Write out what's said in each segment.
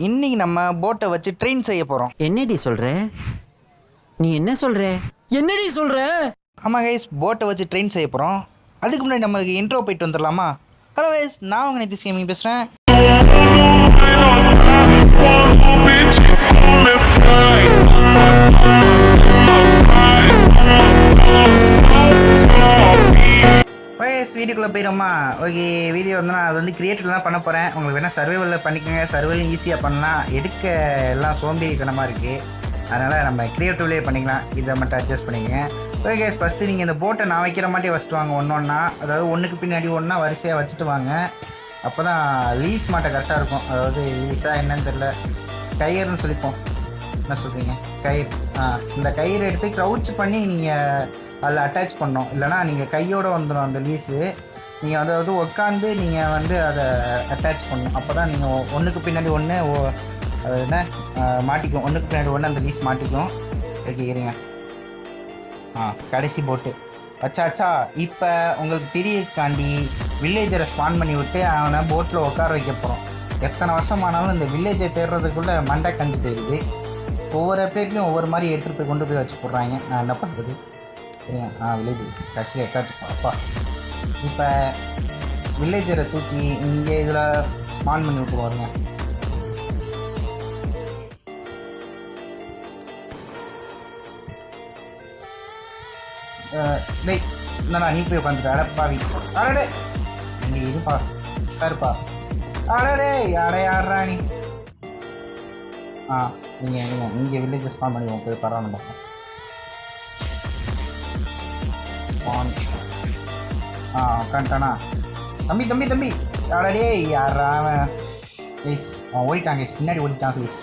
இன்னைக்கு நம்ம போட்டை வச்சு ட்ரெயின் செய்ய போகிறோம். என்னடி சொல்ற? நீ என்ன சொல்ற? என்னடி சொல்ற? ஆமாம் கைஸ், போட்டை வச்சு ட்ரெயின் செய்ய போகிறோம். அதுக்கு முன்னாடி நமக்கு இன்ட்ரோ போயிட்டு வந்துடலாமா? ஹலோ கைஸ், நான் உங்கள் நிதிஷ் கேமிங் பேசுகிறேன். வீடியோக்குள்ளே போயிடும்மா. ஓகே, வீடியோ வந்து நான் அது வந்து கிரியேட்டிவ் தான் பண்ண போகிறேன். உங்களுக்கு வேணால் சர்வைவலில் பண்ணிக்கோங்க. சர்வைவலும் ஈஸியாக பண்ணலாம். எடுக்க எல்லாம் சோம்பேறித்தனமாக இருக்குது. அதனால் நம்ம கிரியேட்டிவ்லேயே பண்ணிக்கலாம். இதை மட்டும் அட்ஜஸ்ட் பண்ணிக்கங்க. ஓகே கேஸ், ஃபஸ்ட்டு நீங்கள் இந்த போட்டை நான் வைக்கிற மாட்டே ஃபஸ்ட்டு வாங்க. ஒன்றா, அதாவது ஒன்றுக்கு பின்னாடி ஒன்றா வரிசையாக வச்சுட்டு வாங்க. அப்போ தான் லீஸ் மாட்டை கரெக்டாக இருக்கும். அதாவது லீஸாக என்னன்னு தெரில, கயிறுன்னு சொல்லிப்போம். என்ன சொல்கிறீங்க? கயிறு. இந்த கயிறு எடுத்து க்ரௌச் பண்ணி நீங்கள் அதில் அட்டாச் பண்ணோம். இல்லைனா நீங்கள் கையோடு வந்துடும் அந்த லீஸு. நீங்கள் அதாவது உட்காந்து நீங்கள் வந்து அதை அட்டாச் பண்ணணும். அப்போ தான் நீங்கள் ஒன்றுக்கு பின்னாடி ஒன்று அது என்ன மாட்டிக்கும். ஒன்றுக்கு பின்னாடி ஒன்று அந்த லீஸ் மாட்டிக்கும். ஓகே, இருங்க. கடைசி போட்டு அச்சா. இப்போ உங்களுக்கு தெரியக்காண்டி வில்லேஜரை ஸ்பான் பண்ணி விட்டு அவனை போட்டில் உட்கார வைக்க போகிறோம். எத்தனை வருஷமானாலும் இந்த வில்லேஜை தேடுறதுக்குள்ளே மண்டை கஞ்சி போயிடுது. ஒவ்வொரு அப்டேட்லேயும் ஒவ்வொரு மாதிரி எடுத்துகிட்டு போய் கொண்டு போய் வச்சு போடுறாங்க. நான் என்ன பண்ணுறது? வில்லேஜ் கடைசியில் எடுத்தாச்சு அப்பா. இப்போ வில்லேஜரை தூக்கி இங்கே இதில் ஸ்பான் பண்ணி விட்டுருவாருங்க. டேய், என்னடா நீ போய் உட்காந்துட்டு அடப்பாவி. அடடே, இங்கே இதுப்பா சாருப்பா. அடடே, யாரா நீ? நீங்கள் இங்கே வில்லேஜ் ஸ்பான் பண்ணி போய் பரவாயில்ல பார்ப்போம். உட்காந்துட்டானா? தம்பி அடடே, யாரா அவன்? ப்ளீஸ், அவன் ஓடிட்டாங்க. பின்னாடி ஓடிட்டான். ப்ளீஸ்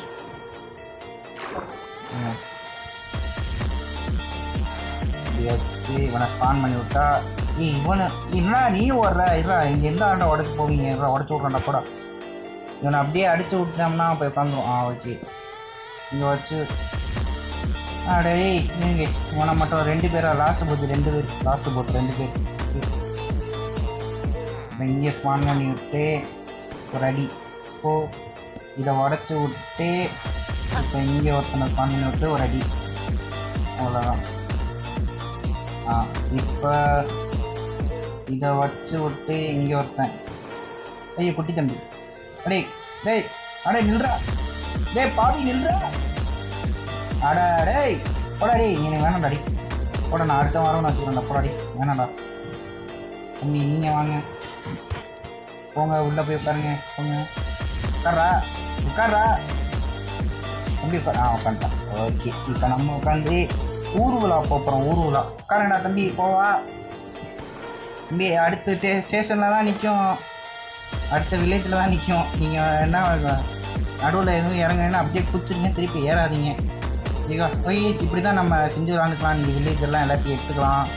வச்சு இவனை ஸ்பான் பண்ணி விட்டா. இவனை என்ன நீயும் ஓடுற? இங்கே எந்த ஆண்டை உடச்சி போவீங்க? உடச்சி விட்றான்டா கூட. இவனை அப்படியே அடித்து விட்டோம்னா போய் உட்காந்துரும். ஓகே, இங்கே வச்சு அடே நீங்க இவனை மட்டும் 2 பேரா? லாஸ்ட் போட்டு 2 பேர். லாஸ்ட்டு போட்டு 2 பேர். இங்கே ஸ்பான் பண்ணி விட்டு ஒரு அடி. இதை உடச்சி விட்டு இப்போ இங்கே ஒருத்தனை ஸ்பான் பண்ணி விட்டு ஒரு அடி. அவ்வளோதான். இப்போ இதை வச்சு விட்டு இங்கே ஒருத்தன். ஐயோ குட்டி தம்பி, டேய் நில்றா. டேய் பாவி நில்றா. டேய் போடாடி. நீ வேணாண்டாடி போட. நான் அடுத்த வாரம் வச்சுக்கிறேன்டா. போடாடி, வேணாண்டா தம்பி. நீங்கள் வாங்க, போங்க உள்ளே போய் உட்காருங்க. போங்க, உட்கார்றா தம்பி. உட்காந்துட்டான். ஓகே, இப்போ நம்ம உட்காந்து ஊர்வலா போகிறோம். ஊர்வலா உட்காரண்டா தம்பி. போவா தம்பி. அடுத்த ஸ்டேஷனில் தான் நிற்கும். அடுத்த வில்லேஜில் தான் நிற்கும். நீங்கள் என்ன நடுவில் எதுவும் இறங்குன்னா அப்படியே குச்சிருங்க, திருப்பி ஏறாதீங்க. ஓகே, இப்படி தான் நம்ம செஞ்சு விளாண்டுக்கலாம். நீங்கள் வில்லேஜ் எல்லாம் எல்லாத்தையும் எடுத்துக்கலாம்.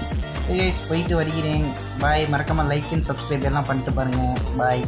ஓகே, போயிட்டு வருகிறேன். பாய். மறக்காமல் லைக் அண்ட் சப்ஸ்கிரைப் எல்லாம் பண்ணிட்டு பாருங்கள். பாய்.